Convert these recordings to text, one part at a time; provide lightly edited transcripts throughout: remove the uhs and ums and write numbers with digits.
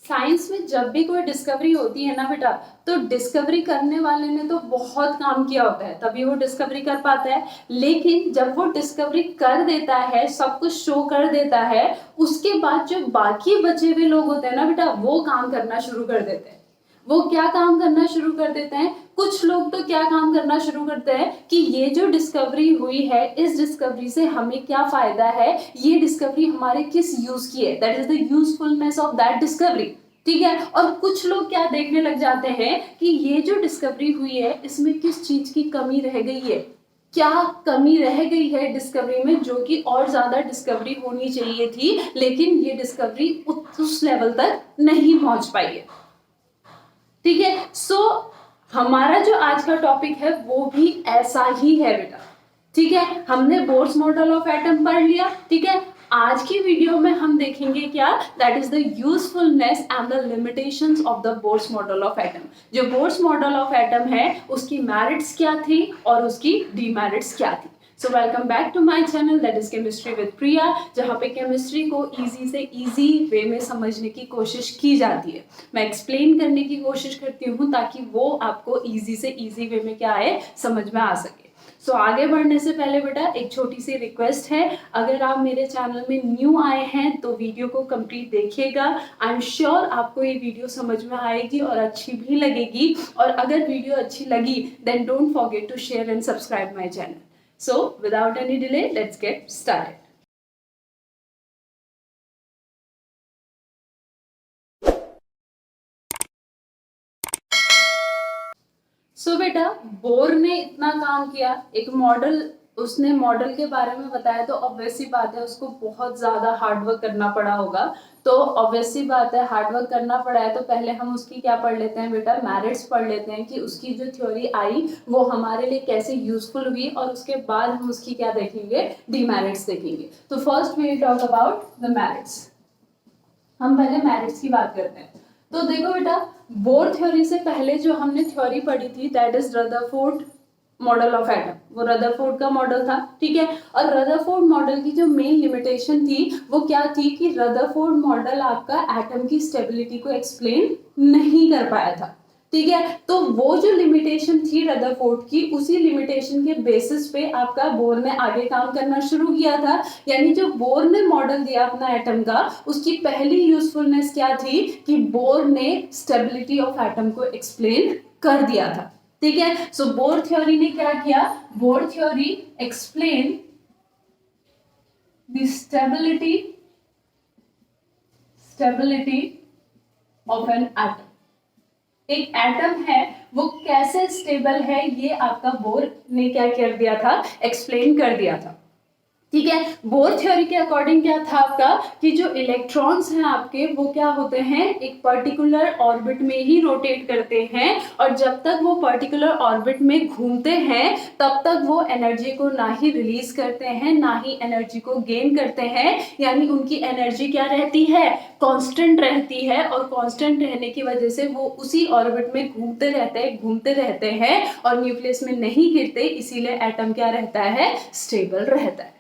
Science में जब भी कोई डिस्कवरी होती है ना बेटा, तो डिस्कवरी करने वाले ने तो बहुत काम किया होता है तभी वो डिस्कवरी कर पाता है। लेकिन जब वो डिस्कवरी कर देता है, सब कुछ शो कर देता है, उसके बाद जो बाकी बचे हुए लोग होते हैं ना बेटा, वो काम करना शुरू कर देते हैं। वो क्या काम करना शुरू कर देते हैं? कुछ लोग तो क्या काम करना शुरू करते हैं कि ये जो डिस्कवरी हुई है, इस डिस्कवरी से हमें क्या फायदा है, ये डिस्कवरी हमारे किस यूज की है, that is the usefulness of that discovery. ठीक है। और कुछ लोग क्या देखने लग जाते हैं कि ये जो डिस्कवरी हुई है, इसमें किस चीज की कमी रह गई है, क्या कमी रह गई है डिस्कवरी में, जो कि और ज्यादा डिस्कवरी होनी चाहिए थी, लेकिन ये डिस्कवरी उस लेवल तक नहीं पहुंच पाई है। ठीक है। सो हमारा जो आज का टॉपिक है वो भी ऐसा ही है बेटा। ठीक है, हमने बोर्स मॉडल ऑफ एटम पढ़ लिया। ठीक है, आज की वीडियो में हम देखेंगे क्या, that is the usefulness and the limitations of the Bohr's model of atom. जो बोर्स मॉडल ऑफ एटम है उसकी मेरिट्स क्या थी और उसकी डीमेरिट्स क्या थी। So welcome back to my channel, that is chemistry with Priya, जहाँ पे केमिस्ट्री को इजी से इजी वे में समझने की कोशिश की जाती है। मैं एक्सप्लेन करने की कोशिश करती हूँ ताकि वो आपको इजी से इजी वे में क्या आए, समझ में आ सके। सो आगे बढ़ने से पहले बेटा एक छोटी सी रिक्वेस्ट है, अगर आप मेरे चैनल में न्यू आए हैं तो वीडियो को कंप्लीट देखिएगा। आई एम श्योर आपको ये वीडियो समझ में आएगी और अच्छी भी लगेगी। और अगर वीडियो अच्छी लगी then don't forget to share and subscribe my channel. So without any delay, let's get started. So बेटा बोर ने इतना काम किया, एक मॉडल, उसने मॉडल के बारे में बताया, तो ऑब्वियस सी बात है उसको बहुत ज्यादा हार्डवर्क करना पड़ा होगा। तो ऑब्वियस सी बात है हार्डवर्क करना पड़ा है, तो पहले हम उसकी क्या पढ़ लेते हैं बेटा, मेरिट्स पढ़ लेते हैं कि उसकी जो थ्योरी आई वो हमारे लिए कैसे यूजफुल हुई, और उसके बाद हम उसकी क्या देखेंगे, डीमेरिट्स देखेंगे। तो first we talk about the merits. हम पहले मेरिट्स की बात करते हैं। तो देखो बेटा, बोर थ्योरी से पहले जो हमने थ्योरी पढ़ी थी that is Rutherford model of atom, वो रदरफोर्ड का मॉडल था। ठीक है। और रदरफोर्ड मॉडल की जो मेन लिमिटेशन थी वो क्या थी कि रदरफोर्ड मॉडल आपका एटम की स्टेबिलिटी को एक्सप्लेन नहीं कर पाया था। ठीक है। तो वो जो लिमिटेशन थी रदरफोर्ड की, उसी लिमिटेशन के बेसिस पे आपका बोर ने आगे काम करना शुरू किया था। यानी जो बोर ने मॉडल दिया अपना एटम का, उसकी पहली यूजफुलनेस क्या थी कि बोर ने स्टेबिलिटी ऑफ एटम को एक्सप्लेन कर दिया था। ठीक है। सो बोर थ्योरी ने क्या किया, bore theory explain the stability of an atom. एक एटम है वो कैसे स्टेबल है, ये आपका बोर ने क्या कर दिया था, एक्सप्लेन कर दिया था। ठीक है। बोर थ्योरी के अकॉर्डिंग क्या था आपका कि जो इलेक्ट्रॉन्स हैं आपके वो क्या होते हैं, एक पर्टिकुलर ऑर्बिट में ही रोटेट करते हैं, और जब तक वो पर्टिकुलर ऑर्बिट में घूमते हैं तब तक वो एनर्जी को ना ही रिलीज करते हैं ना ही एनर्जी को गेन करते हैं। यानी उनकी एनर्जी क्या रहती है, कांस्टेंट रहती है, और कांस्टेंट रहने की वजह से वो उसी ऑर्बिट में घूमते रहते हैं और न्यूक्लियस में नहीं गिरते, इसीलिए एटम क्या रहता है, स्टेबल रहता है।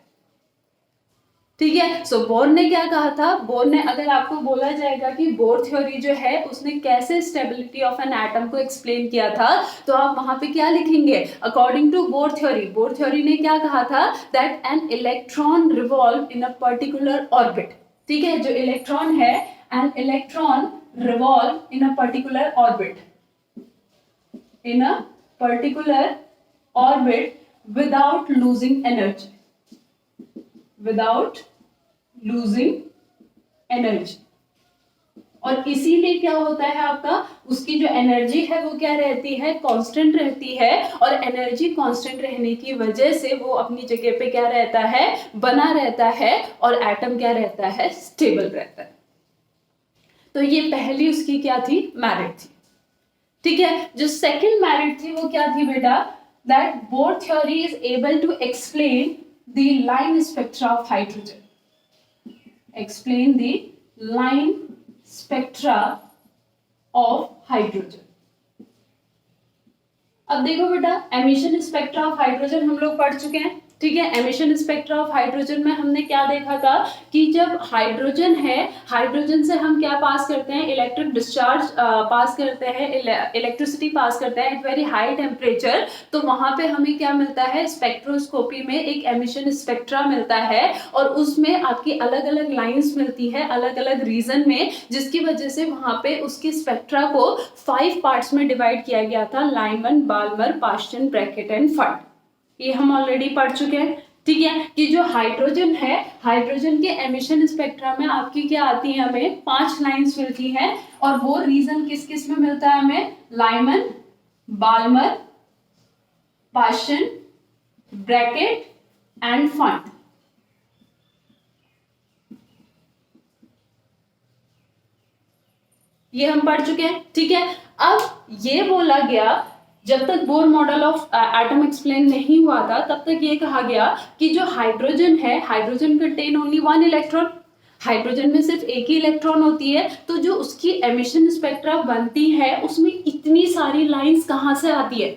ठीक है। सो बोर ने क्या कहा था, बोर ने, अगर आपको बोला जाएगा कि बोर थ्योरी जो है उसने कैसे स्टेबिलिटी ऑफ एन एटम को एक्सप्लेन किया था, तो आप वहां पे क्या लिखेंगे, अकॉर्डिंग टू बोर थ्योरी ने क्या कहा था, that an electron revolve in a particular orbit. ठीक है। जो इलेक्ट्रॉन है, an electron revolve in a particular orbit without losing energy, without losing energy. और इसीलिए क्या होता है आपका, उसकी जो एनर्जी है वो क्या रहती है, कांस्टेंट रहती है, और एनर्जी कांस्टेंट रहने की वजह से वो अपनी जगह पे क्या रहता है, बना रहता है, और एटम क्या रहता है, स्टेबल रहता है। तो ये पहली उसकी क्या थी, मेरिट थी। ठीक है। जो सेकंड मेरिट थी वो क्या थी बेटा, that Bohr theory is able to explain the line spectra of hydrogen, explain the line spectra of hydrogen। अब देखो बेटा, एमिशन स्पेक्ट्रा ऑफ हाइड्रोजन हम लोग पढ़ चुके हैं। ठीक है। एमिशन स्पेक्ट्रा ऑफ हाइड्रोजन में हमने क्या देखा था कि जब हाइड्रोजन है, हाइड्रोजन से हम क्या पास करते हैं, इलेक्ट्रिक डिस्चार्ज पास करते हैं, इलेक्ट्रिसिटी पास करते हैं एट वेरी हाई टेम्परेचर, तो वहां पे हमें क्या मिलता है, स्पेक्ट्रोस्कोपी में एक एमिशन स्पेक्ट्रा मिलता है और उसमें आपकी अलग अलग लाइंस मिलती है अलग अलग रीजन में, जिसकी वजह से वहां पे उसकी स्पेक्ट्रा को 5 पार्ट्स में डिवाइड किया गया था, Lyman, Balmer, Paschen, Brackett and Pfund. ये हम ऑलरेडी पढ़ चुके हैं। ठीक है कि जो हाइड्रोजन है, हाइड्रोजन के एमिशन स्पेक्ट्रा में आपकी क्या आती है, हमें 5 लाइंस मिलती है और वो रीजन किस किस में मिलता है हमें, Lyman, Balmer, Paschen, Brackett and Pfund. ये हम पढ़ चुके हैं। ठीक है, अब ये बोला गया, जब तक bore model of atom explain नहीं हुआ था तब तक ये कहा गया कि जो हाइड्रोजन है, hydrogen contain only 1 electron, hydrogen में सिर्फ एक ही इलेक्ट्रॉन होती है, तो जो उसकी एमिशन स्पेक्ट्रा बनती है उसमें इतनी सारी लाइंस कहाँ से आती है।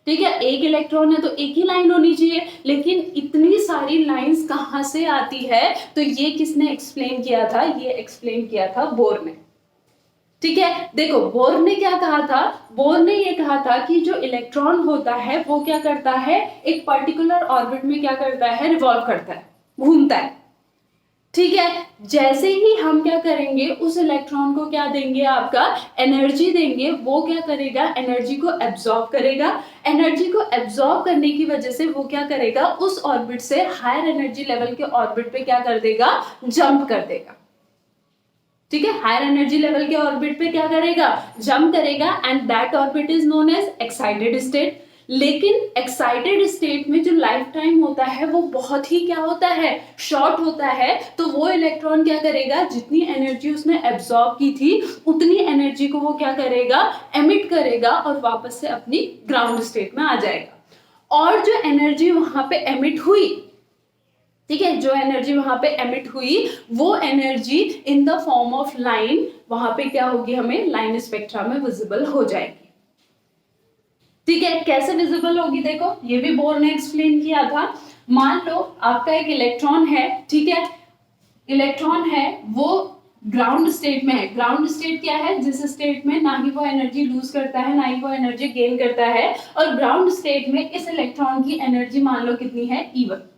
ठीक है, एक इलेक्ट्रॉन है तो एक ही लाइन होनी चाहिए, लेकिन इतनी सारी लाइंस कहाँ से आती है, तो ये किसने एक्सप्लेन किया था, ये एक्सप्लेन किया था बोर ने। ठीक है, देखो बोर ने क्या कहा था, बोर ने ये कहा था कि जो इलेक्ट्रॉन होता है वो क्या करता है, एक पर्टिकुलर ऑर्बिट में क्या करता है, रिवॉल्व करता है, घूमता है। ठीक है, जैसे ही हम क्या करेंगे, उस इलेक्ट्रॉन को क्या देंगे, आपका एनर्जी देंगे, वो क्या करेगा, एनर्जी को एब्जॉर्ब करेगा। एनर्जी को एब्जॉर्ब करने की वजह से वो क्या करेगा, उस ऑर्बिट से हायर एनर्जी लेवल के ऑर्बिट पे क्या कर देगा, जंप कर देगा। ठीक है, हायर एनर्जी लेवल के ऑर्बिट पे क्या करेगा, जंप करेगा, and that orbit is known as excited state. लेकिन एक्साइटेड स्टेट में जो लाइफ टाइम होता है वो बहुत ही क्या होता है, शॉर्ट होता है। तो वो इलेक्ट्रॉन क्या करेगा, जितनी एनर्जी उसने एब्सॉर्ब की थी उतनी एनर्जी को वो क्या करेगा, एमिट करेगा और वापस से अपनी ग्राउंड स्टेट में आ जाएगा। और जो एनर्जी वहां पे एमिट हुई, ठीक है, जो एनर्जी वहां पे एमिट हुई वो energy in the form of line वहां पे क्या होगी, हमें लाइन स्पेक्ट्रा में विजिबल हो जाएगी। ठीक है, कैसे विजिबल होगी, देखो ये भी बोर ने एक्सप्लेन किया था। मान लो आपका एक इलेक्ट्रॉन है, ठीक है, इलेक्ट्रॉन है वो ग्राउंड स्टेट में है। ग्राउंड स्टेट क्या है, जिस स्टेट में ना ही वो एनर्जी लूज करता है ना ही वो एनर्जी गेन करता है, और ग्राउंड स्टेट में इस इलेक्ट्रॉन की एनर्जी मान लो कितनी है, E1।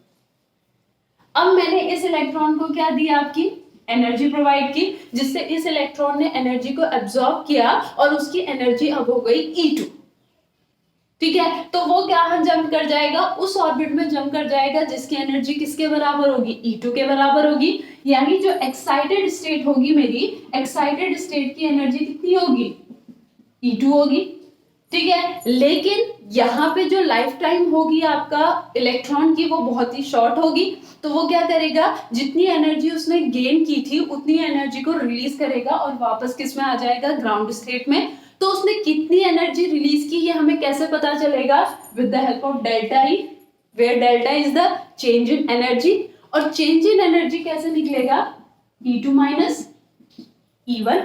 अब मैंने इस इलेक्ट्रॉन को क्या दिया, आपकी एनर्जी प्रोवाइड की, जिससे इस इलेक्ट्रॉन ने एनर्जी को एब्जॉर्ब किया और उसकी एनर्जी अब हो गई E2। ठीक है, तो वो क्या जंप कर जाएगा, उस ऑर्बिट में जंप कर जाएगा जिसकी एनर्जी किसके बराबर होगी, E2 के बराबर होगी। यानी जो एक्साइटेड स्टेट होगी मेरी, एक्साइटेड स्टेट की एनर्जी कितनी होगी, E2 होगी। ठीक है, लेकिन यहाँ पे जो लाइफ टाइम होगी आपका इलेक्ट्रॉन की वो बहुत ही शॉर्ट होगी, तो वो क्या करेगा, जितनी एनर्जी उसने गेन की थी उतनी एनर्जी को रिलीज करेगा और वापस किस में आ जाएगा, ग्राउंड स्टेट में। तो उसने कितनी एनर्जी रिलीज की ये हमें कैसे पता चलेगा, with the help of delta E, where delta is the change in energy. और चेंज इन एनर्जी कैसे निकलेगा, E2 माइनस E1।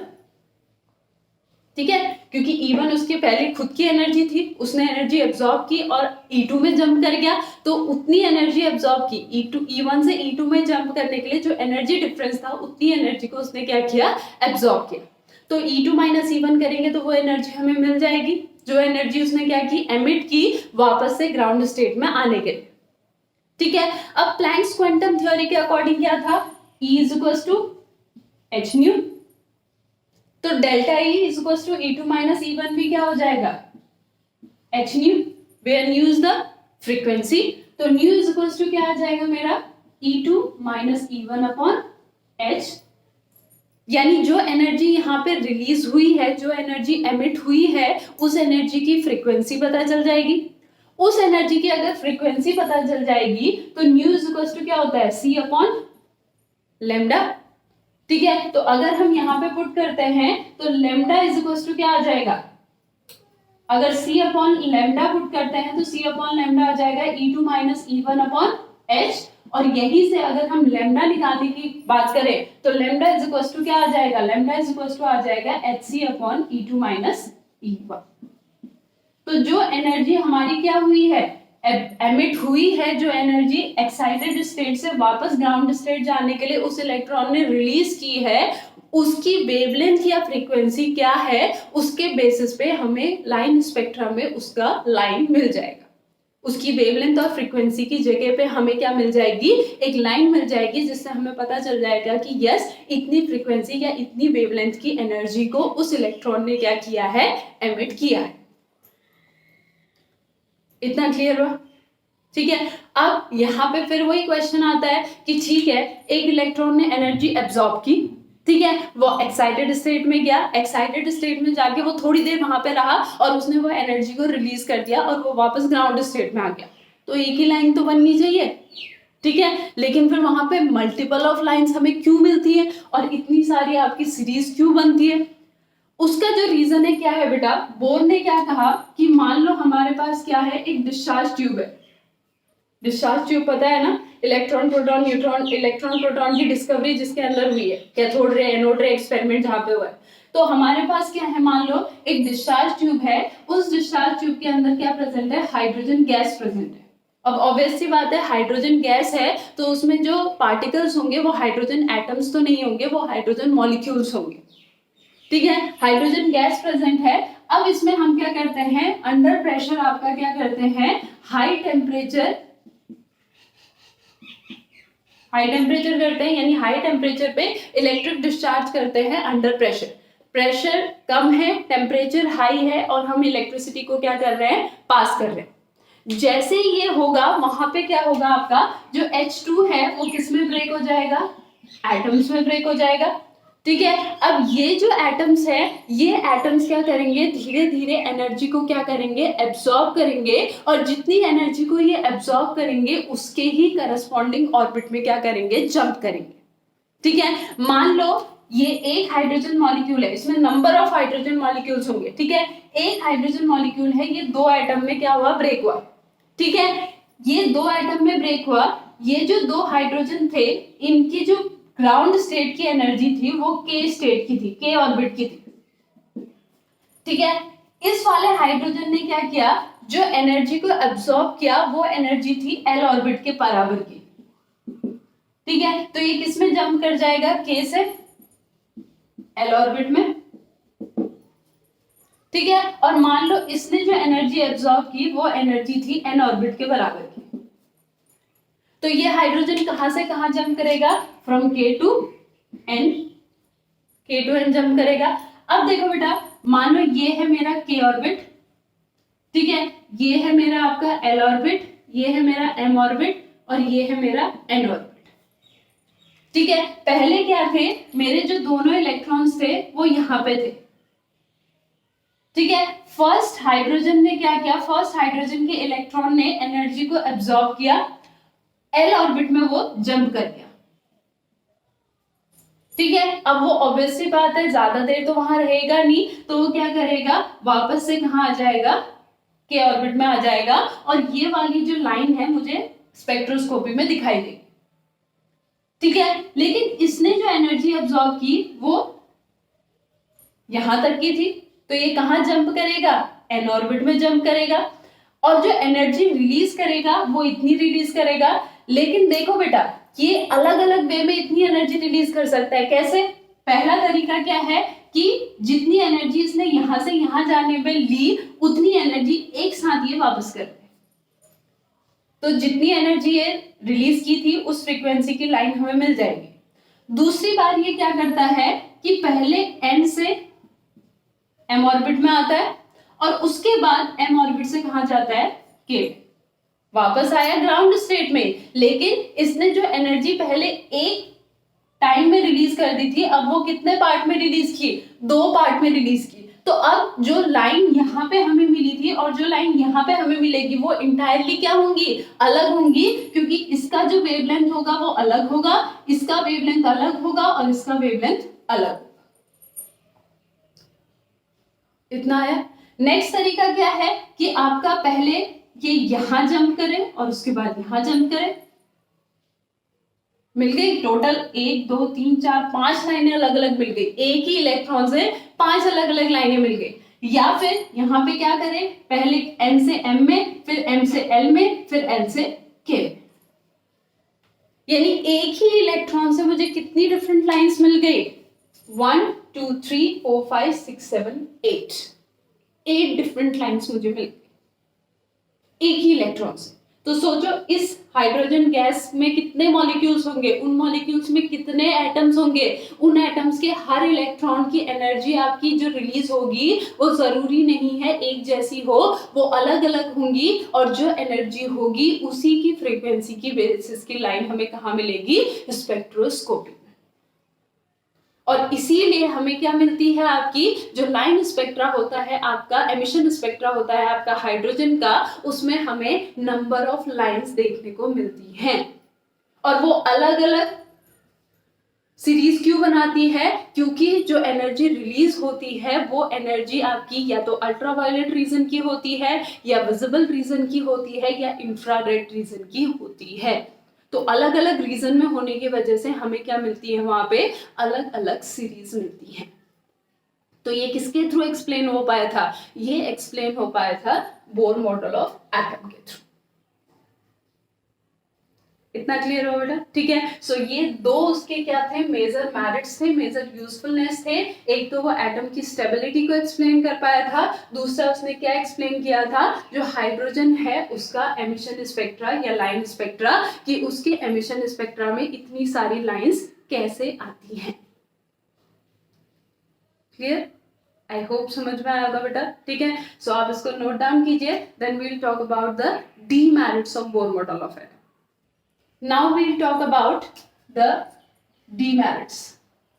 ठीक है, क्योंकि E1 उसके पहले खुद की एनर्जी थी, उसने एनर्जी एब्जॉर्ब की और E2 में जंप कर गया, तो उतनी एनर्जी एब्जॉर्ब की, E1 से E2 में जंप करने के लिए जो एनर्जी डिफरेंस था उतनी एनर्जी को उसने क्या किया, एब्जॉर्ब किया। तो E2 माइनस E1 करेंगे तो वो एनर्जी हमें मिल जाएगी, जो एनर्जी उसने क्या की, एमिट की वापस से ग्राउंड स्टेट में आने के लिए। ठीक है, अब प्लैंक्स क्वांटम थ्योरी के अकॉर्डिंग क्या था, E is equal to h nu, तो delta E is equal to E2 minus E1 भी क्या हो जाएगा, h nu, where nu is the frequency. तो न्यू इज इक्वल टू क्या आ जाएगा मेरा, E2 minus E1 upon h। यानी जो एनर्जी यहाँ पे रिलीज हुई है, जो एनर्जी एमिट हुई है, उस एनर्जी की फ्रीक्वेंसी पता चल जाएगी। उस एनर्जी की अगर फ्रीक्वेंसी पता चल जाएगी तो न्यू इज इक्वल टू क्या होता है, C अपॉन लेमडा। ठीक है, तो अगर हम यहाँ पे पुट करते हैं तो लेमडा इज इक्वल टू क्या आ जाएगा, अगर C अपॉन लेमडा पुट करते हैं तो C अपॉन लेमडा आ जाएगा E2 minus E1 upon h। और यहीं से अगर हम लेमडा निकालने की बात करें तो लेमडा इज इक्वल टू क्या आ जाएगा, लेमडा इज इक्वल टू आ जाएगा HC upon E2 minus E1। तो जो एनर्जी हमारी क्या हुई है, एमिट हुई है जो एनर्जी एक्साइटेड स्टेट से वापस ग्राउंड स्टेट जाने के लिए उस इलेक्ट्रॉन ने रिलीज की है, उसकी वेवलेंथ या फ्रीक्वेंसी क्या है, उसके बेसिस पे हमें लाइन स्पेक्ट्रम में उसका लाइन मिल जाएगा। उसकी वेवलेंथ और फ्रीक्वेंसी की जगह पे हमें क्या मिल जाएगी, एक लाइन मिल जाएगी, जिससे हमें पता चल जाएगा कि यस इतनी फ्रीक्वेंसी या इतनी वेवलेंथ की एनर्जी को उस इलेक्ट्रॉन ने क्या किया है, एमिट किया है। इतना क्लियर हुआ? ठीक है। अब यहाँ पे फिर वही क्वेश्चन आता है कि ठीक है, एक इलेक्ट्रॉन ने एनर्जी एब्जॉर्ब की, ठीक है, वो एक्साइटेड स्टेट में गया, एक्साइटेड स्टेट में जाके वो थोड़ी देर वहां पे रहा और उसने वो एनर्जी को रिलीज कर दिया और वो वापस ग्राउंड स्टेट में आ गया। तो एक ही लाइन तो बननी चाहिए, ठीक है, लेकिन फिर वहां पे मल्टीपल ऑफ लाइंस हमें क्यों मिलती है और इतनी सारी आपकी सीरीज क्यों बनती है? उसका जो रीजन है क्या है बेटा, बोर ने क्या कहा कि मान लो हमारे पास क्या है, एक डिस्चार्ज ट्यूब है। डिस्चार्ज ट्यूब पता है ना, electron proton neutron, electron proton की डिस्कवरी जिसके अंदर हुई है, कैथोड रे एनोड रे एक्सपेरिमेंट जहां पे हुआ है। तो हमारे पास क्या है, मान लो एक डिस्चार्ज ट्यूब है, उस डिस्चार्ज ट्यूब के अंदर क्या प्रेजेंट है, हाइड्रोजन गैस प्रेजेंट है। अब ऑब्वियस सी बात है, हाइड्रोजन गैस है तो उसमें जो पार्टिकल्स होंगे वो हाइड्रोजन एटम्स तो नहीं होंगे, वो हाइड्रोजन मॉलिक्यूल्स होंगे, ठीक है, हाइड्रोजन गैस प्रेजेंट है। अब इसमें हम क्या करते हैं, अंडर प्रेशर आपका क्या करते हैं, हाई टेम्परेचर करते हैं, यानी हाई टेम्परेचर पे इलेक्ट्रिक डिस्चार्ज करते हैं अंडर प्रेशर। प्रेशर कम है, टेम्परेचर हाई है और हम इलेक्ट्रिसिटी को क्या कर रहे हैं, पास कर रहे हैं। जैसे ये होगा वहां पे क्या होगा, आपका जो H2 है वो किस में ब्रेक हो जाएगा, एटम्स में ब्रेक हो जाएगा, ठीक है। अब ये जो एटम्स है, ये एटम्स क्या करेंगे, धीरे धीरे एनर्जी को क्या करेंगे, एब्सॉर्ब करेंगे, और जितनी एनर्जी को ये एब्सॉर्ब करेंगे उसके ही करस्पॉन्डिंग ऑर्बिट में क्या करेंगे, जंप करेंगे, ठीक है। मान लो ये एक हाइड्रोजन मॉलिक्यूल है, इसमें नंबर ऑफ हाइड्रोजन मॉलिक्यूल्स होंगे, ठीक है, एक हाइड्रोजन मॉलिक्यूल है, ये दो एटम में क्या हुआ, ब्रेक हुआ, ठीक है, ये दो एटम में ब्रेक हुआ। ये जो दो हाइड्रोजन थे, इनकी जो ग्राउंड स्टेट की एनर्जी थी वो के स्टेट की थी, के ऑर्बिट की थी, ठीक है। इस वाले हाइड्रोजन ने क्या किया, जो एनर्जी को एब्सॉर्ब किया वो एनर्जी थी एल ऑर्बिट के बराबर की, ठीक है। तो ये किस में जंप कर जाएगा, के से एल ऑर्बिट में, ठीक है। और मान लो इसने जो एनर्जी एब्सॉर्ब की वो एनर्जी थी एन ऑर्बिट के बराबर की। तो ये हाइड्रोजन कहां से कहां जंप करेगा, फ्रॉम के टू एन जंप करेगा। अब देखो बेटा, मान लो ये है मेरा के ऑर्बिट, ठीक है, ये है मेरा आपका एल ऑर्बिट, ये है मेरा एम ऑर्बिट और ये है मेरा एन ऑर्बिट, ठीक है। पहले क्या थे, मेरे जो दोनों इलेक्ट्रॉन्स थे वो यहां पे थे, ठीक है। फर्स्ट हाइड्रोजन ने क्या किया, फर्स्ट हाइड्रोजन के इलेक्ट्रॉन ने एनर्जी को एब्सॉर्ब किया, एल ऑर्बिट में वो जंप कर गया, ठीक है। अब वो ऑब्वियस सी बात है, ज्यादा देर तो वहां रहेगा नहीं, तो वो क्या करेगा, वापस से कहां आ जाएगा, के ऑर्बिट में आ जाएगा, और ये वाली जो लाइन है मुझे स्पेक्ट्रोस्कोपी में दिखाई देगी, ठीक है। लेकिन इसने जो एनर्जी एब्सॉर्ब की वो यहां तक की थी, तो ये कहां जंप करेगा, एन ऑर्बिट में जंप करेगा, और जो एनर्जी रिलीज करेगा वो इतनी रिलीज करेगा। लेकिन देखो बेटा, ये अलग अलग वे में इतनी एनर्जी रिलीज कर सकता है, कैसे, पहला तरीका क्या है कि जितनी एनर्जी इसने यहां से यहां जाने में ली उतनी एनर्जी एक साथ ये वापस कर दे, तो जितनी एनर्जी ये रिलीज की थी उस फ्रीक्वेंसी की लाइन हमें मिल जाएगी। दूसरी बार ये क्या करता है कि पहले एन से एम ऑर्बिट में आता है और उसके बाद एम ऑर्बिट से कहां जाता है, के, वापस आया ग्राउंड स्टेट में। लेकिन इसने जो एनर्जी पहले एक टाइम में रिलीज कर दी थी, अब वो कितने पार्ट में रिलीज की, दो पार्ट में रिलीज की। तो अब जो लाइन यहाँ पे हमें मिली थी और जो लाइन यहाँ पे हमें मिलेगी वो इंटायरली क्या होंगी, अलग होंगी, क्योंकि इसका जो वेवलेंथ होगा वो अलग होगा, इसका वेवलेंथ अलग होगा और इसका वेवलेंथ अलग। इतना है। नेक्स्ट तरीका क्या है कि आपका पहले ये यहां जंप करे और उसके बाद यहां जंप करे, मिल गई टोटल 1 2 3 4 5 लाइनें अलग अलग मिल गई, एक ही इलेक्ट्रॉन से 5 अलग अलग लाइनें मिल गई। या फिर यहाँ पे क्या करें, पहले N से M में, फिर M से L में, फिर L से K में, यानी एक ही इलेक्ट्रॉन से मुझे कितनी डिफरेंट लाइंस मिल गई, 1 2 3 4 5 6 7 8 डिफरेंट लाइंस मुझे मिल गई एक ही इलेक्ट्रॉन से। तो सोचो इस हाइड्रोजन गैस में कितने मॉलिक्यूल्स होंगे, उन मॉलिक्यूल्स में कितने एटम्स होंगे, उन एटम्स के हर इलेक्ट्रॉन की एनर्जी आपकी जो रिलीज होगी वो जरूरी नहीं है एक जैसी हो, वो अलग अलग होंगी, और जो एनर्जी होगी उसी की फ्रीक्वेंसी की बेसिस की लाइन हमें कहाँ मिलेगी, स्पेक्ट्रोस्कोपी। और इसीलिए हमें क्या मिलती है, आपकी जो लाइन स्पेक्ट्रा होता है, आपका एमिशन स्पेक्ट्रा होता है आपका हाइड्रोजन का, उसमें हमें नंबर ऑफ लाइंस देखने को मिलती हैं। और वो अलग अलग सीरीज क्यों बनाती है, क्योंकि जो एनर्जी रिलीज होती है वो एनर्जी आपकी या तो अल्ट्रावायलेट रीजन की होती है, या विजिबल रीजन की होती है, या इंफ्रारेड रीजन की होती है। तो अलग अलग रीजन में होने की वजह से हमें क्या मिलती है, वहां पे अलग अलग सीरीज मिलती है। तो ये किसके थ्रू एक्सप्लेन हो पाया था, ये एक्सप्लेन हो पाया था बोर मॉडल ऑफ एटम के थ्रू। इतना क्लियर हो बेटा, ठीक है। सो ये दो उसके क्या थे, मेजर मेरिट्स थे, मेजर यूजफुलनेस थे। एक तो वो एटम की स्टेबिलिटी को एक्सप्लेन कर पाया था, दूसरा उसने क्या एक्सप्लेन किया था, जो हाइड्रोजन है उसका एमिशन स्पेक्ट्रा या लाइन स्पेक्ट्रा, कि उसके एमिशन स्पेक्ट्रा में इतनी सारी लाइंस कैसे आती हैं। क्लियर, आई होप समझ में आया होगा बेटा, ठीक है। सो आप इसको नोट डाउन कीजिए, then we will talk about the demerits of Bohr model of atom. Now we'll talk about the demerits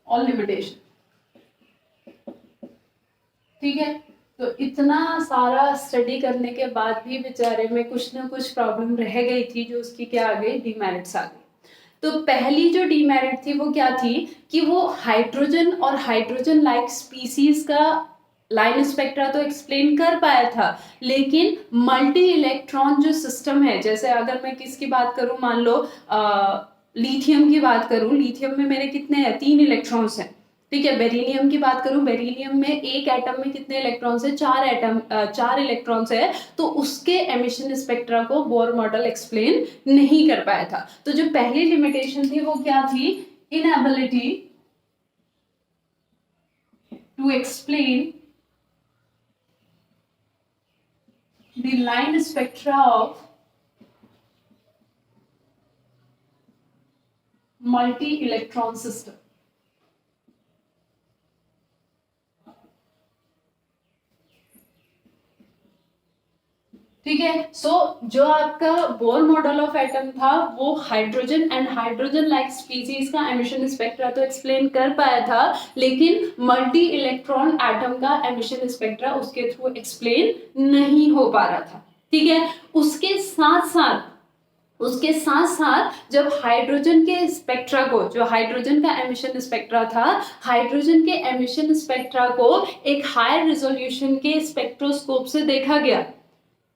or limitation. ठीक है, तो इतना सारा स्टडी करने के बाद भी बेचारे में कुछ ना कुछ प्रॉब्लम रह गई थी, जो उसकी क्या आ गई, डीमेरिट्स आ गई। तो पहली जो डीमेरिट थी वो क्या थी, कि वो हाइड्रोजन और हाइड्रोजन लाइक स्पीसीज का लाइन स्पेक्ट्रा तो एक्सप्लेन कर पाया था, लेकिन मल्टी इलेक्ट्रॉन जो सिस्टम है, जैसे अगर मैं किसकी बात करूं, मान लो लिथियम की बात करूं, लिथियम में मेरे कितने हैं, 3 इलेक्ट्रॉन्स हैं, ठीक है। बेरिलियम की बात करूं, बेरिलियम में एक एटम में कितने इलेक्ट्रॉन्स है, 4 इलेक्ट्रॉन्स है। तो उसके एमिशन स्पेक्ट्रा को बोर मॉडल एक्सप्लेन नहीं कर पाया था। तो जो पहली लिमिटेशन थी वो क्या थी, inability to explain the line spectra of multi-electron system. ठीक है। सो जो आपका बोर मॉडल ऑफ एटम था वो hydrogen and hydrogen like species का एमिशन स्पेक्ट्रा तो एक्सप्लेन कर पाया था, लेकिन मल्टी इलेक्ट्रॉन एटम का एमिशन स्पेक्ट्रा उसके थ्रू एक्सप्लेन नहीं हो पा रहा था, ठीक है। उसके साथ साथ जब हाइड्रोजन के स्पेक्ट्रा को, जो हाइड्रोजन का एमिशन स्पेक्ट्रा था, हाइड्रोजन के एमिशन स्पेक्ट्रा को एक हायर रिजोल्यूशन के स्पेक्ट्रोस्कोप से देखा गया,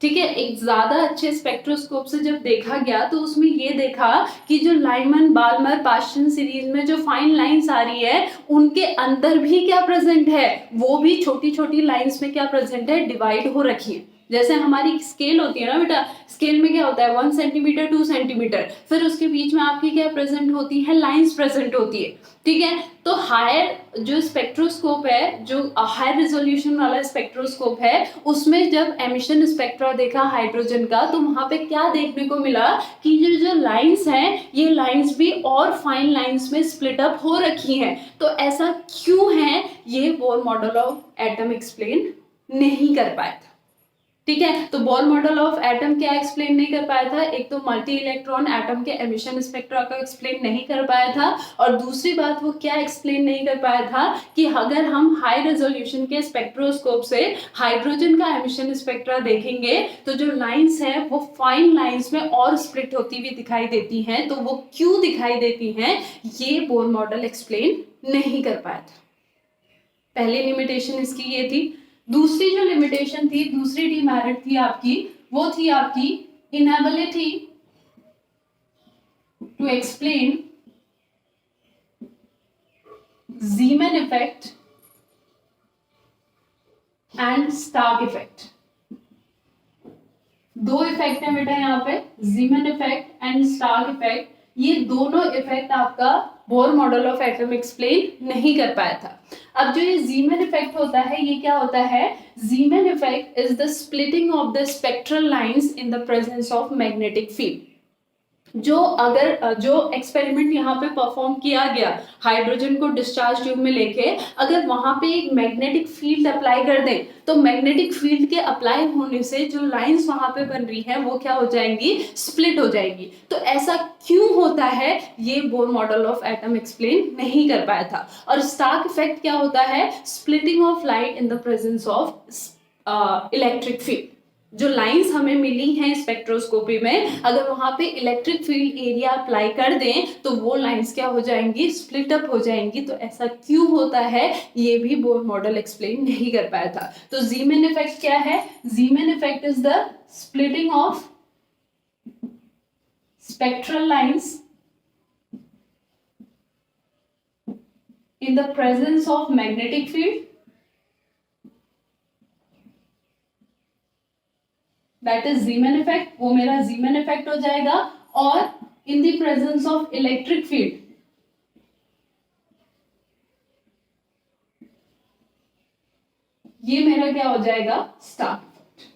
ठीक है। एक ज्यादा अच्छे स्पेक्ट्रोस्कोप से जब देखा गया तो उसमें ये देखा कि जो लाइमन बाल्मर पास्चन सीरीज में जो फाइन लाइंस आ रही है, उनके अंदर भी क्या प्रेजेंट है, वो भी छोटी छोटी लाइंस में क्या प्रेजेंट है, डिवाइड हो रखी है। जैसे हमारी स्केल होती है ना बेटा, स्केल में क्या होता है, 1 सेंटीमीटर 2 सेंटीमीटर, फिर उसके बीच में आपकी क्या प्रेजेंट होती है, लाइंस प्रेजेंट होती है, ठीक है। तो हायर जो स्पेक्ट्रोस्कोप है, जो हायर रिजोल्यूशन वाला स्पेक्ट्रोस्कोप है, उसमें जब एमिशन स्पेक्ट्रा देखा हाइड्रोजन का, तो वहां पे क्या देखने को मिला कि ये जो लाइंस हैं, ये लाइंस भी और फाइन लाइंस में स्प्लिट अप हो रखी हैं। तो ऐसा क्यों है, ये bore model of atom explain नहीं कर पाया था, ठीक है। तो बोर मॉडल ऑफ एटम क्या एक्सप्लेन नहीं कर पाया था, एक तो मल्टी इलेक्ट्रॉन एटम के एमिशन स्पेक्ट्रा का एक्सप्लेन नहीं कर पाया था, और दूसरी बात वो क्या एक्सप्लेन नहीं कर पाया था कि अगर हम हाई रेजोल्यूशन के स्पेक्ट्रोस्कोप से हाइड्रोजन का एमिशन स्पेक्ट्रा देखेंगे तो जो लाइंस है वो फाइन लाइंस में और स्प्लिट होती हुई दिखाई देती हैं। तो वो क्यों दिखाई देती हैं, ये बोर मॉडल एक्सप्लेन नहीं कर पाया था। पहली लिमिटेशन इसकी ये थी। दूसरी जो लिमिटेशन थी, दूसरी डीमेरिट थी आपकी, वो थी आपकी inability to explain Zeeman effect and Stark effect. दो इफेक्ट है बेटा यहाँ पे, Zeeman effect and Stark effect. ये दोनों इफेक्ट आपका Bohr model of atom explain नहीं कर पाया था। अब जो ये जीमन इफेक्ट होता है, ये क्या होता है? Zeeman effect is the splitting of the spectral lines in the presence of magnetic field. जो एक्सपेरिमेंट यहाँ पे परफॉर्म किया गया हाइड्रोजन को डिस्चार्ज ट्यूब में लेके, अगर वहां पे एक मैग्नेटिक फील्ड अप्लाई कर दें तो मैग्नेटिक फील्ड के अप्लाई होने से जो लाइंस वहां पे बन रही है वो क्या हो जाएंगी? स्प्लिट हो जाएंगी। तो ऐसा क्यों होता है ये bore model of atom explain नहीं कर पाया था। और स्टार्क इफेक्ट क्या होता है? Splitting of light in the presence of electric field. जो लाइंस हमें मिली हैं स्पेक्ट्रोस्कोपी में, अगर वहां पे इलेक्ट्रिक फील्ड एरिया अप्लाई कर दें तो वो लाइंस क्या हो जाएंगी? स्प्लिट अप हो जाएंगी। तो ऐसा क्यों होता है ये भी बोर मॉडल एक्सप्लेन नहीं कर पाया था। तो जीमन इफेक्ट क्या है? Zeeman effect is the splitting of spectral lines in the presence of magnetic field, that is Zeeman effect. वो मेरा जीमन इफेक्ट हो जाएगा। और in the presence of electric field, ये मेरा क्या हो जाएगा? Stark effect.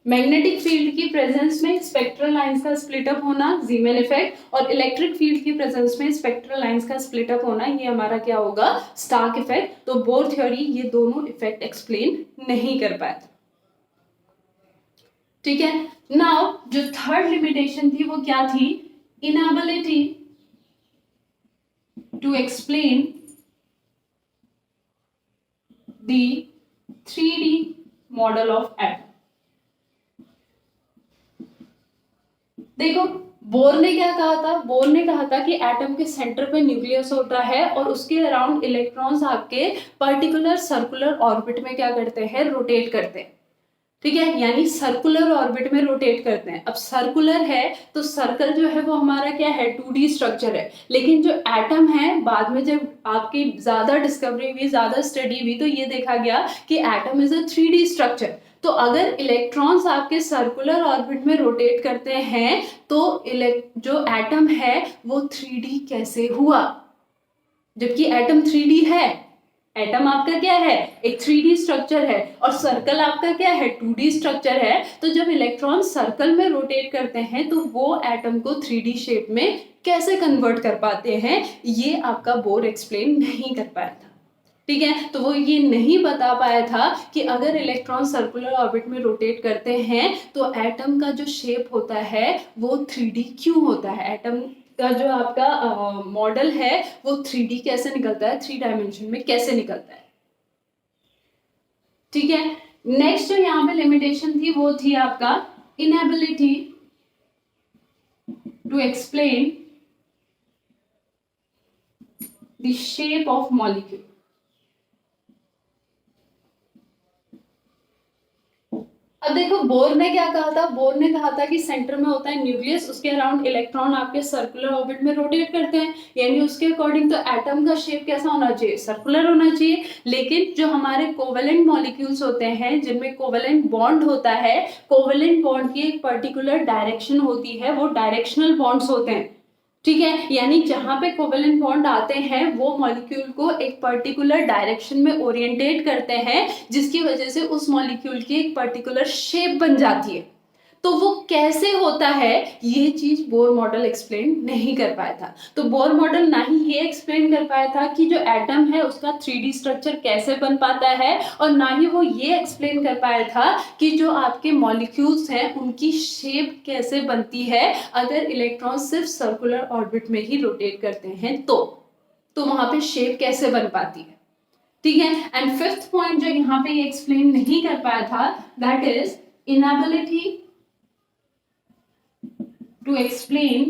मैग्नेटिक फील्ड की प्रेजेंस में स्पेक्ट्रल लाइंस का स्प्लिट अप होना जीमन इफेक्ट, और इलेक्ट्रिक फील्ड की प्रेजेंस में स्पेक्ट्रल लाइंस का स्प्लिट अप होना, ये हमारा क्या होगा? Stark effect. तो बोर थ्योरी ये दोनों इफेक्ट एक्सप्लेन नहीं कर पाया था। ठीक है। नाउ जो थर्ड लिमिटेशन थी वो क्या थी? Inability to explain the 3D model of atom. देखो बोर ने क्या कहा था? बोर ने कहा था कि एटम के सेंटर पे न्यूक्लियस होता है और उसके अराउंड इलेक्ट्रॉन्स आपके पर्टिकुलर सर्कुलर ऑर्बिट में क्या करते हैं? रोटेट करते हैं। ठीक है, यानी सर्कुलर ऑर्बिट में रोटेट करते हैं। अब सर्कुलर है तो सर्कल जो है वो हमारा क्या है? 2D स्ट्रक्चर है। लेकिन जो एटम है, बाद में जब आपकी ज्यादा डिस्कवरी हुई, ज्यादा स्टडी हुई, तो ये देखा गया कि atom is a 3D structure. तो अगर इलेक्ट्रॉन्स आपके सर्कुलर ऑर्बिट में रोटेट करते हैं तो जो एटम है वो 3D कैसे हुआ? जबकि एटम 3D है। एटम आपका क्या है? एक 3D स्ट्रक्चर है, और सर्कल आपका क्या है? 2D स्ट्रक्चर है। तो जब इलेक्ट्रॉन सर्कल में रोटेट करते हैं तो वो एटम को 3D शेप में कैसे कन्वर्ट कर पाते हैं, ये आपका बोर एक्सप्लेन नहीं कर पाया था। ठीक है, तो वो ये नहीं बता पाया था कि अगर इलेक्ट्रॉन सर्कुलर ऑर्बिट में रोटेट करते हैं तो एटम का जो शेप होता है वो 3D क्यों होता है। एटम का जो आपका मॉडल है वो 3D कैसे निकलता है, 3 डायमेंशन में कैसे निकलता है। ठीक है, नेक्स्ट जो यहाँ पे लिमिटेशन थी वो थी आपका inability to explain the shape of molecule. अब देखो बोर ने क्या कहा था? बोर ने कहा था कि सेंटर में होता है न्यूक्लियस, उसके अराउंड इलेक्ट्रॉन आपके सर्कुलर ऑर्बिट में रोटेट करते हैं, यानी उसके अकॉर्डिंग तो एटम का शेप कैसा होना चाहिए? सर्कुलर होना चाहिए। लेकिन जो हमारे कोवेलेंट मॉलिक्यूल्स होते हैं जिनमें कोवेलेंट बॉन्ड होता है, कोवेलेंट बॉन्ड की एक पर्टिकुलर डायरेक्शन होती है, वो डायरेक्शनल बॉन्ड्स होते हैं। ठीक है, यानी जहां पे कोवेलेंट बॉन्ड आते हैं वो मॉलिक्यूल को एक पर्टिकुलर डायरेक्शन में ओरिएंटेट करते हैं, जिसकी वजह से उस मॉलिक्यूल की एक पर्टिकुलर शेप बन जाती है। तो वो कैसे होता है ये चीज बोर मॉडल एक्सप्लेन नहीं कर पाया था। तो बोर मॉडल ना ही ये एक्सप्लेन कर पाया था कि जो एटम है उसका 3D स्ट्रक्चर कैसे बन पाता है, और ना ही वो ये एक्सप्लेन कर पाया था कि जो आपके मॉलिक्यूल्स हैं उनकी शेप कैसे बनती है अगर इलेक्ट्रॉन सिर्फ सर्कुलर ऑर्बिट में ही रोटेट करते हैं तो वहां पे शेप कैसे बन पाती है। ठीक है, एंड फिफ्थ पॉइंट जो यहाँ पे ये एक्सप्लेन नहीं कर पाया था, that is inability to explain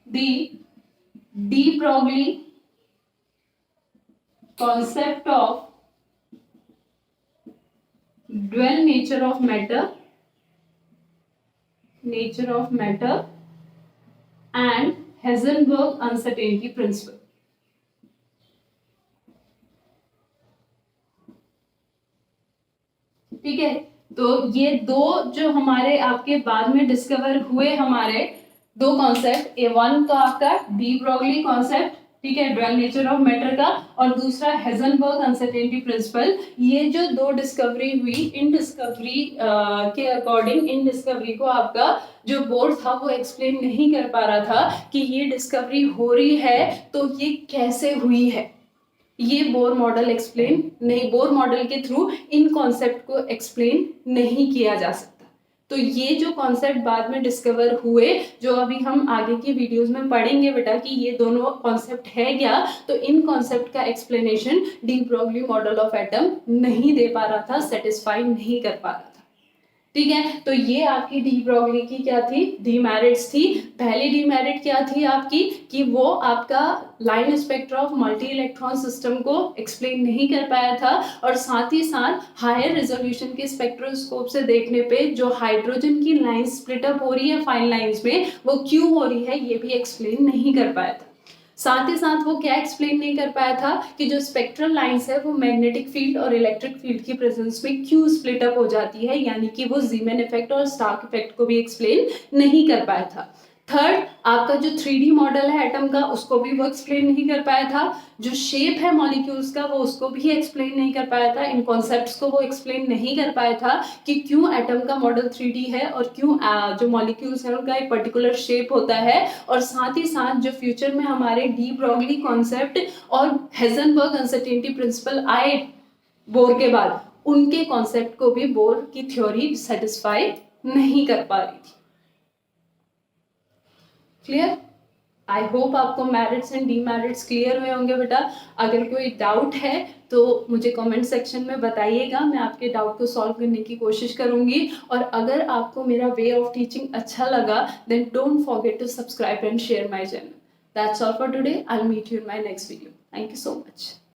the de Broglie concept of dual nature of matter and Heisenberg uncertainty principle। ठीक है। तो ये दो जो हमारे आपके बाद में डिस्कवर हुए हमारे दो कॉन्सेप्ट, ए वन तो आपका डी ब्रोगली कॉन्सेप्ट, ठीक है, ड्वेल नेचर ऑफ मैटर का, और दूसरा हेजनबर्ग अनसर्टेनिटी प्रिंसिपल। ये जो दो डिस्कवरी हुई, इन डिस्कवरी के अकॉर्डिंग इन डिस्कवरी को आपका जो बोर्ड था वो एक्सप्लेन नहीं कर पा रहा था कि ये डिस्कवरी हो रही है तो ये कैसे हुई है। ये बोर मॉडल एक्सप्लेन नहीं, बोर मॉडल के थ्रू इन कॉन्सेप्ट को एक्सप्लेन नहीं किया जा सकता। तो ये जो कॉन्सेप्ट बाद में डिस्कवर हुए, जो अभी हम आगे की वीडियोस में पढ़ेंगे बेटा कि ये दोनों कॉन्सेप्ट है क्या, तो इन कॉन्सेप्ट का explanation de Broglie model of atom नहीं दे पा रहा था, सेटिस्फाई नहीं कर पा रहा था। ठीक है, तो ये आपकी डी ब्रोगली की क्या थी, डीमेरिट्स थी। पहली डीमेरिट क्या थी आपकी कि वो आपका line spectra of multi electron system को एक्सप्लेन नहीं कर पाया था, और साथ ही साथ हायर रेजोल्यूशन के स्पेक्ट्रोस्कोप से देखने पे जो हाइड्रोजन की लाइन स्प्लिट अप हो रही है फाइन लाइंस में, वो क्यों हो रही है ये भी एक्सप्लेन नहीं कर पाया था। साथ ही साथ वो क्या एक्सप्लेन नहीं कर पाया था कि जो स्पेक्ट्रल लाइंस है वो मैग्नेटिक फील्ड और इलेक्ट्रिक फील्ड की प्रेजेंस में क्यों स्प्लिट अप हो जाती है, यानी कि वो जीमैन इफेक्ट और स्टार्क इफेक्ट को भी एक्सप्लेन नहीं कर पाया था। थर्ड, आपका जो 3D मॉडल है एटम का उसको भी वो एक्सप्लेन नहीं कर पाया था। जो शेप है मॉलिक्यूल्स का वो उसको भी एक्सप्लेन नहीं कर पाया था। इन कॉन्सेप्ट्स को वो एक्सप्लेन नहीं कर पाया था कि क्यों एटम का मॉडल 3D है और क्यों जो मॉलिक्यूल्स है उनका एक पर्टिकुलर शेप होता है। और साथ ही साथ जो फ्यूचर में हमारे डी ब्रोगली कॉन्सेप्ट और हेजनबर्ग अनसर्टेनिटी प्रिंसिपल आए बोर के बाद, उनके कॉन्सेप्ट को भी बोर की थ्योरी सेटिस्फाई नहीं कर पा रही थी। क्लियर? आई होप आपको मेरिट्स एंड डीमेरिट्स क्लियर हुए होंगे बेटा। अगर कोई डाउट है तो मुझे कमेंट सेक्शन में बताइएगा, मैं आपके डाउट को सॉल्व करने की कोशिश करूंगी। और अगर आपको मेरा वे ऑफ टीचिंग अच्छा लगा then don't forget to subscribe and share my channel. That's all for today. I will meet you in my next video. Thank you so much.